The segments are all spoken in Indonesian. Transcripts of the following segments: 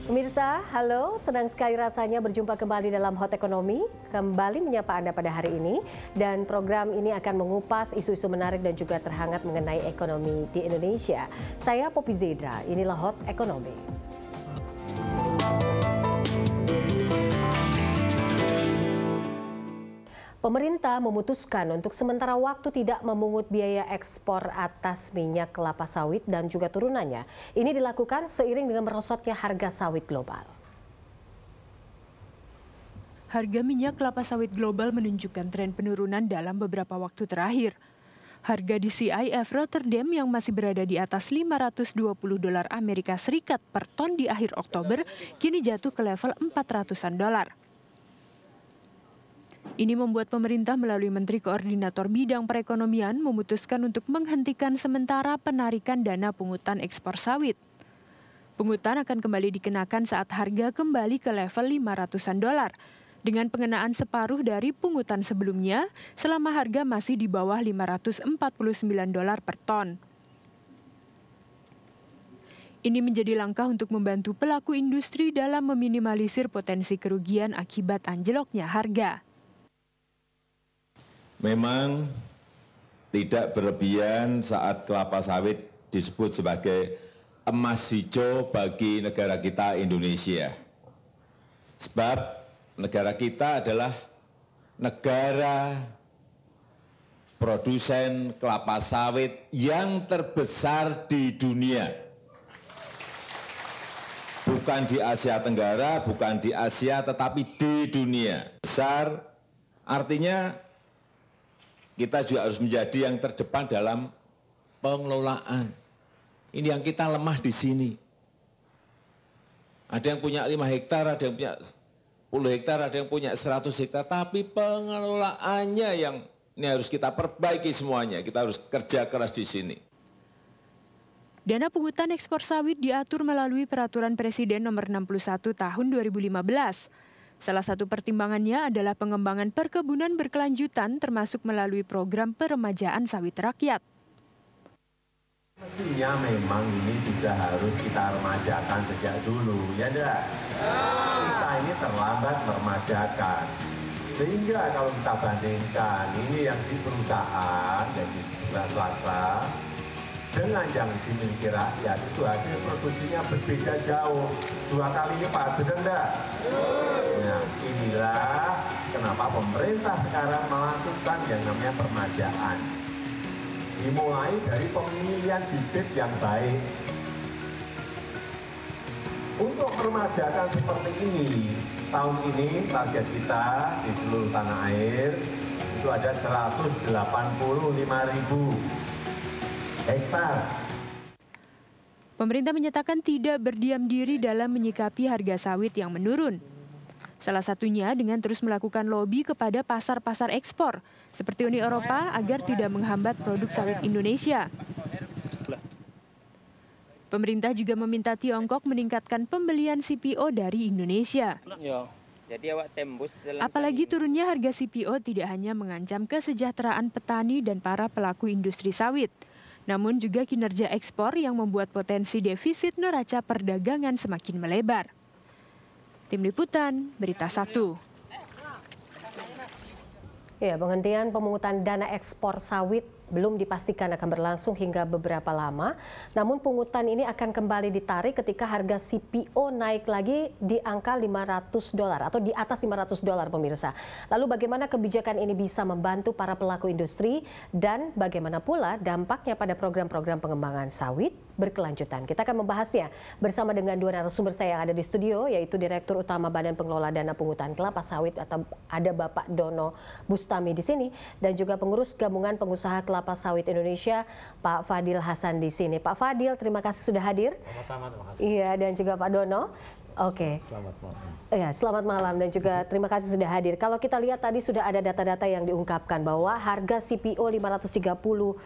Pemirsa, halo, senang sekali rasanya berjumpa kembali dalam Hot Economy, kembali menyapa Anda pada hari ini, dan program ini akan mengupas isu-isu menarik dan juga terhangat mengenai ekonomi di Indonesia. Saya Poppy Zedra, inilah Hot Economy. Pemerintah memutuskan untuk sementara waktu tidak memungut biaya ekspor atas minyak kelapa sawit dan juga turunannya. Ini dilakukan seiring dengan merosotnya harga sawit global. Harga minyak kelapa sawit global menunjukkan tren penurunan dalam beberapa waktu terakhir. Harga di CIF Rotterdam yang masih berada di atas $520 Amerika Serikat per ton di akhir Oktober kini jatuh ke level $400-an. Ini membuat pemerintah melalui Menteri Koordinator Bidang Perekonomian memutuskan untuk menghentikan sementara penarikan dana pungutan ekspor sawit. Pungutan akan kembali dikenakan saat harga kembali ke level $500-an dengan pengenaan separuh dari pungutan sebelumnya selama harga masih di bawah $549 per ton. Ini menjadi langkah untuk membantu pelaku industri dalam meminimalisir potensi kerugian akibat anjloknya harga. Memang tidak berlebihan saat kelapa sawit disebut sebagai emas hijau bagi negara kita Indonesia. Sebab negara kita adalah negara produsen kelapa sawit yang terbesar di dunia. Bukan di Asia Tenggara, bukan di Asia, tetapi di dunia. Besar artinya kita juga harus menjadi yang terdepan dalam pengelolaan. Ini yang kita lemah di sini. Ada yang punya 5 hektar, ada yang punya 10 hektar, ada yang punya 100 hektar. Tapi pengelolaannya yang ini harus kita perbaiki semuanya. Kita harus kerja keras di sini. Dana pungutan ekspor sawit diatur melalui Peraturan Presiden Nomor 61 Tahun 2015. Salah satu pertimbangannya adalah pengembangan perkebunan berkelanjutan termasuk melalui program peremajaan sawit rakyat. Mestinya memang ini sudah harus kita remajakan sejak dulu, ya enggak? Kita ini terlambat meremajakan. Sehingga kalau kita bandingkan ini yang di perusahaan dan di perusahaan swasta dengan yang dimiliki rakyat itu hasil produksinya berbeda jauh. 2 kali lipat, benar enggak? Nah, inilah kenapa pemerintah sekarang melakukan yang namanya permajaan. Dimulai dari pemilihan bibit yang baik. Untuk permajakan seperti ini, tahun ini target kita di seluruh tanah air itu ada 185.000 hektar. Pemerintah menyatakan tidak berdiam diri dalam menyikapi harga sawit yang menurun. Salah satunya dengan terus melakukan lobi kepada pasar-pasar ekspor, seperti Uni Eropa agar tidak menghambat produk sawit Indonesia. Pemerintah juga meminta Tiongkok meningkatkan pembelian CPO dari Indonesia. Apalagi turunnya harga CPO tidak hanya mengancam kesejahteraan petani dan para pelaku industri sawit, namun juga kinerja ekspor yang membuat potensi defisit neraca perdagangan semakin melebar. Tim Liputan, Berita 1. Ya, penghentian pemungutan dana ekspor sawit belum dipastikan akan berlangsung hingga beberapa lama. Namun pungutan ini akan kembali ditarik ketika harga CPO naik lagi di angka $500 atau di atas $500, pemirsa. Lalu bagaimana kebijakan ini bisa membantu para pelaku industri dan bagaimana pula dampaknya pada program-program pengembangan sawit berkelanjutan. Kita akan membahasnya bersama dengan 2 narasumber saya yang ada di studio, yaitu Direktur Utama Badan Pengelola Dana Pungutan Kelapa Sawit atau ada Bapak Dono Bustami di sini, dan juga pengurus Gabungan Pengusaha Kelapa Sawit Indonesia, Pak Fadil Hasan di sini. Pak Fadil, terima kasih sudah hadir. Sama-sama, terima kasih. Iya, dan juga Pak Dono. Oke. Selamat malam. Ya, selamat malam dan juga terima kasih sudah hadir. Kalau kita lihat tadi sudah ada data-data yang diungkapkan bahwa harga CPO 530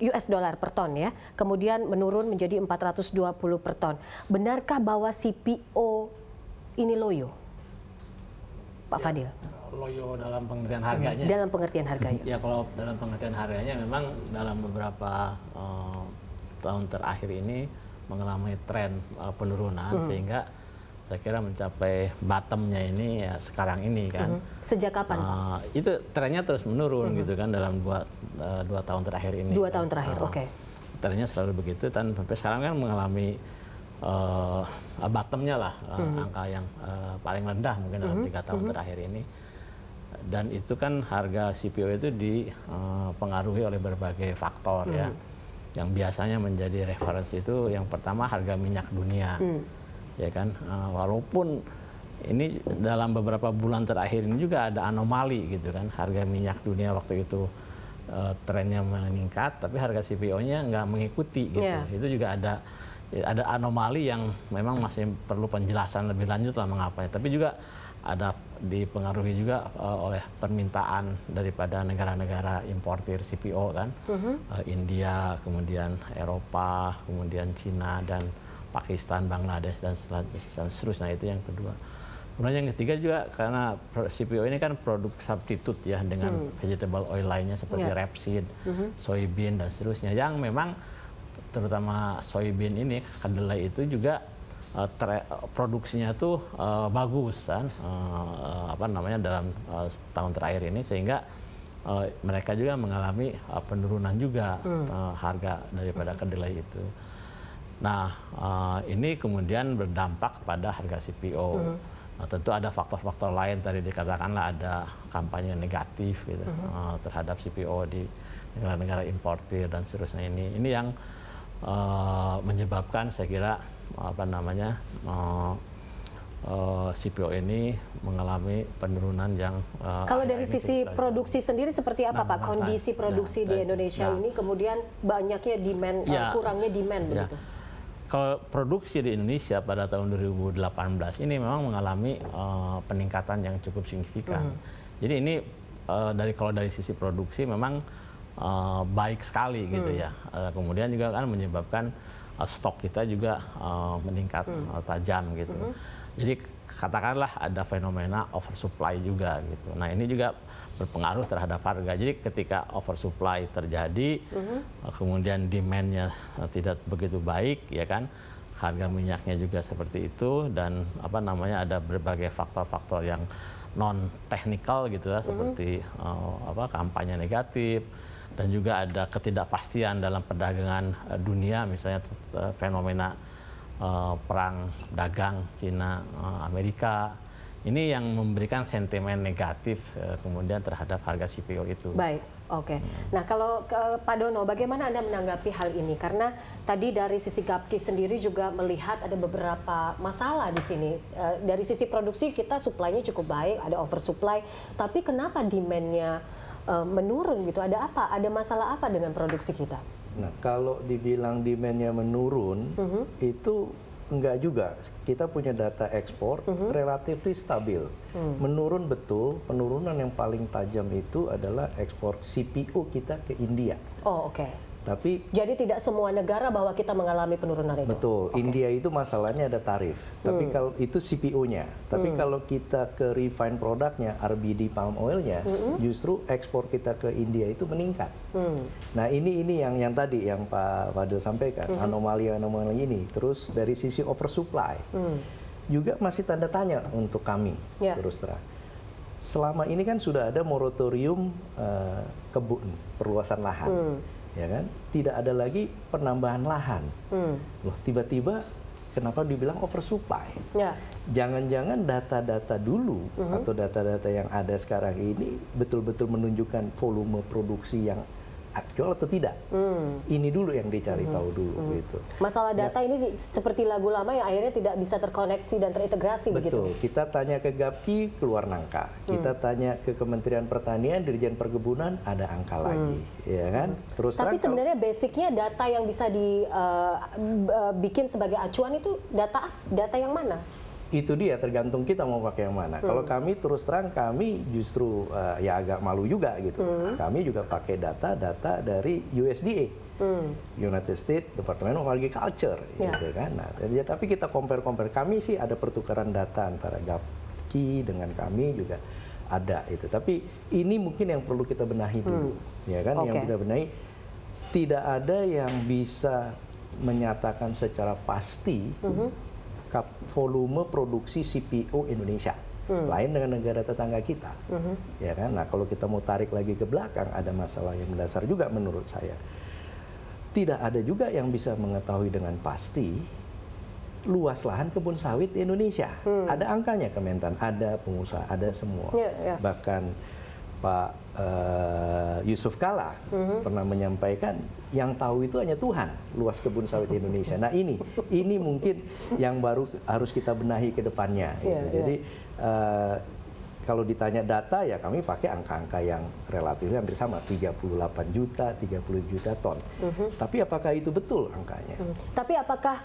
US dollar per ton ya, kemudian menurun menjadi 420 per ton. Benarkah bahwa CPO ini loyo, Pak Fadil? Loyo dalam pengertian harganya. Dalam pengertian harganya. Ya, kalau dalam pengertian harganya memang dalam beberapa tahun terakhir ini mengalami tren penurunan, sehingga saya kira mencapai bottomnya ini ya sekarang ini kan. Sejak kapan? Itu trennya terus menurun gitu kan dalam dua tahun terakhir ini. 2 tahun terakhir, oke. Trennya selalu begitu dan sampai sekarang kan mengalami bottomnya lah, angka yang paling rendah mungkin dalam 3 tahun terakhir ini. Dan itu kan harga CPO itu dipengaruhi oleh berbagai faktor ya. Yang biasanya menjadi referensi itu yang pertama harga minyak dunia. Ya kan, walaupun ini dalam beberapa bulan terakhir ini juga ada anomali gitu kan, harga minyak dunia waktu itu trennya meningkat, tapi harga CPO-nya nggak mengikuti gitu. Itu juga ada anomali yang memang masih perlu penjelasan lebih lanjut lah mengapa. Tapi juga ada dipengaruhi juga oleh permintaan daripada negara-negara importir CPO kan, India, kemudian Eropa, kemudian Cina dan Pakistan, Bangladesh dan seterusnya. Itu yang kedua. Kemudian yang ketiga juga karena CPO ini kan produk substitute ya dengan vegetable oil lainnya seperti rapeseed, soybean dan seterusnya. Yang memang terutama soybean ini, kedelai itu juga produksinya tuh bagus kan, dalam tahun terakhir ini sehingga mereka juga mengalami penurunan juga harga daripada kedelai itu. Nah, ini kemudian berdampak pada harga CPO. Nah, tentu ada faktor-faktor lain tadi dikatakanlah ada kampanye negatif gitu, terhadap CPO di negara-negara importir dan seterusnya ini. Ini yang menyebabkan saya kira CPO ini mengalami penurunan yang kalau dari sisi produksi sendiri seperti apa Pak? Kondisi produksi di Indonesia ini kemudian banyaknya demand, kurangnya demand begitu. Kalau produksi di Indonesia pada tahun 2018 ini memang mengalami peningkatan yang cukup signifikan. Jadi ini kalau dari sisi produksi memang baik sekali gitu ya. Kemudian juga kan menyebabkan stok kita juga meningkat tajam gitu. Jadi katakanlah ada fenomena oversupply juga gitu. Nah ini juga berpengaruh terhadap harga. Jadi ketika oversupply terjadi, kemudian demand-nya tidak begitu baik, ya kan, harga minyaknya juga seperti itu dan ada berbagai faktor-faktor yang non teknikal gitu ya, seperti kampanye negatif dan juga ada ketidakpastian dalam perdagangan dunia, misalnya fenomena perang dagang Cina Amerika. Ini yang memberikan sentimen negatif kemudian terhadap harga CPO itu. Baik, oke. Nah kalau Pak Dono, bagaimana Anda menanggapi hal ini? Karena tadi dari sisi Gapki sendiri juga melihat ada beberapa masalah di sini. Dari sisi produksi kita supply-nya cukup baik, ada oversupply. Tapi kenapa demand-nya menurun gitu? Ada apa? Ada masalah apa dengan produksi kita? Nah kalau dibilang demand-nya menurun, itu enggak juga. Kita punya data ekspor relatif stabil. Menurun betul, penurunan yang paling tajam itu adalah ekspor CPO kita ke India. Oh, oke. Tapi jadi tidak semua negara bahwa kita mengalami penurunan itu. Betul. India itu masalahnya ada tarif. Tapi kalau itu CPO-nya. Tapi kalau kita ke refine produknya, RBD palm oil-nya, justru ekspor kita ke India itu meningkat. Nah, ini yang tadi yang Pak Fadil sampaikan, anomali-anomali ini. Terus dari sisi oversupply juga masih tanda tanya untuk kami, terus terang. Selama ini kan sudah ada moratorium kebun, perluasan lahan. Ya kan, tidak ada lagi penambahan lahan. Loh, tiba-tiba kenapa dibilang oversupply? Jangan-jangan data-data dulu atau data-data yang ada sekarang ini betul-betul menunjukkan volume produksi yang aktual atau tidak? Ini dulu yang dicari tahu dulu gitu. Masalah data ini seperti lagu lama yang akhirnya tidak bisa terkoneksi dan terintegrasi. Betul. Begitu. Kita tanya ke Gapki keluar nangka. Kita tanya ke Kementerian Pertanian, Dirjen Perkebunan ada angka lagi, ya kan? Terus tapi sebenarnya basicnya data yang bisa dibikin sebagai acuan itu data yang mana? Itu dia, tergantung kita mau pakai yang mana. Kalau kami terus terang, kami justru ya agak malu juga gitu. Kami juga pakai data-data dari USDA, United States Department of Agriculture, gitu kan. Nah, ya, tapi kita compare. Kami sih ada pertukaran data antara Gapki dengan kami juga ada itu. Tapi ini mungkin yang perlu kita benahi dulu, ya kan? Yang kita benahi, tidak ada yang bisa menyatakan secara pasti volume produksi CPO Indonesia. Lain dengan negara tetangga kita, ya kan? Nah, kalau kita mau tarik lagi ke belakang, ada masalah yang mendasar juga menurut saya. Tidak ada juga yang bisa mengetahui dengan pasti luas lahan kebun sawit di Indonesia. Ada angkanya, Kementan, ada pengusaha, ada semua. Bahkan Pak Yusuf Kalla pernah menyampaikan yang tahu itu hanya Tuhan luas kebun sawit di Indonesia. Nah ini mungkin yang baru harus kita benahi ke depannya. Gitu. Jadi kalau ditanya data ya kami pakai angka-angka yang relatif hampir sama, 38 juta, 30 juta ton. Tapi apakah itu betul angkanya? Tapi apakah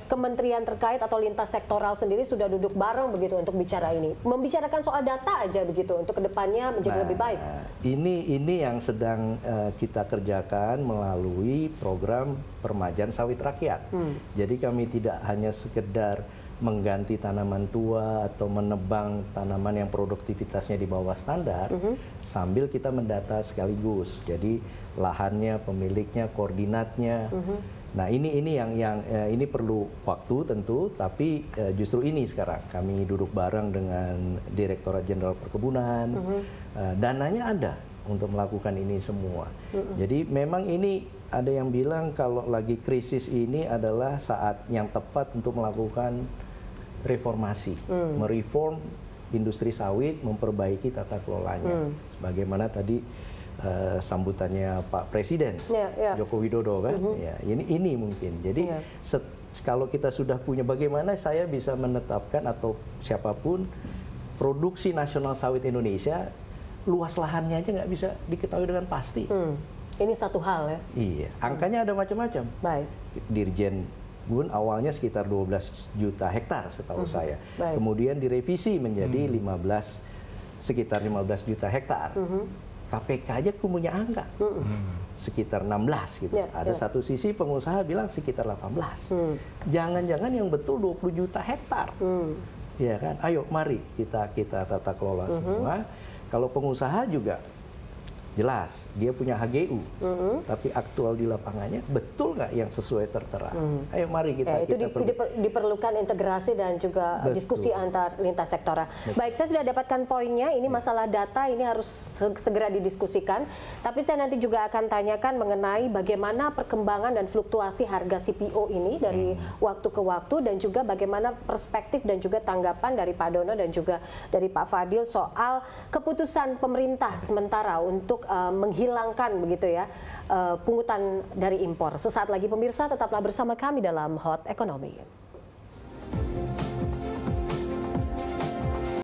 kementerian terkait atau lintas sektoral sendiri sudah duduk bareng begitu untuk bicara ini? Membicarakan soal data aja begitu untuk kedepannya menjadi lebih baik? Ini yang sedang kita kerjakan melalui program permajaan sawit rakyat. Jadi kami tidak hanya sekedar mengganti tanaman tua atau menebang tanaman yang produktivitasnya di bawah standar, sambil kita mendata sekaligus. Jadi lahannya, pemiliknya, koordinatnya. Nah ini yang ini perlu waktu tentu, tapi justru ini sekarang kami duduk bareng dengan Direktorat Jenderal Perkebunan, dananya ada untuk melakukan ini semua. Jadi memang ini ada yang bilang kalau lagi krisis ini adalah saat yang tepat untuk melakukan reformasi, mereform industri sawit, memperbaiki tata kelolanya. Sebagaimana tadi sambutannya Pak Presiden Joko Widodo kan, ya, ini mungkin. Jadi kalau kita sudah punya, bagaimana saya bisa menetapkan atau siapapun produksi nasional sawit Indonesia, luas lahannya aja nggak bisa diketahui dengan pasti. Ini satu hal ya. Iya, angkanya ada macam-macam. Baik. Dirjen Gun awalnya sekitar 12 juta hektar setahu saya. Baik. Kemudian direvisi menjadi sekitar 15 juta hektar. KPK aja punya angka sekitar 16 gitu. Ada satu sisi pengusaha bilang sekitar 18. Jangan-jangan yang betul 20 juta hektar. Ya kan? Ayo mari kita tata kelola semua. Kalau pengusaha juga jelas dia punya HGU, tapi aktual di lapangannya betul nggak yang sesuai tertera? Ayo mari kita. Itu diperlukan integrasi dan juga diskusi antar lintas sektoral. Baik, saya sudah dapatkan poinnya. Ini masalah data ini harus segera didiskusikan. Tapi saya nanti juga akan tanyakan mengenai bagaimana perkembangan dan fluktuasi harga CPO ini dari waktu ke waktu, dan juga bagaimana perspektif dan juga tanggapan dari Pak Dono dan juga dari Pak Fadil soal keputusan pemerintah sementara untuk menghilangkan begitu ya pungutan dari impor. Sesaat lagi pemirsa, tetaplah bersama kami dalam Hot Economy.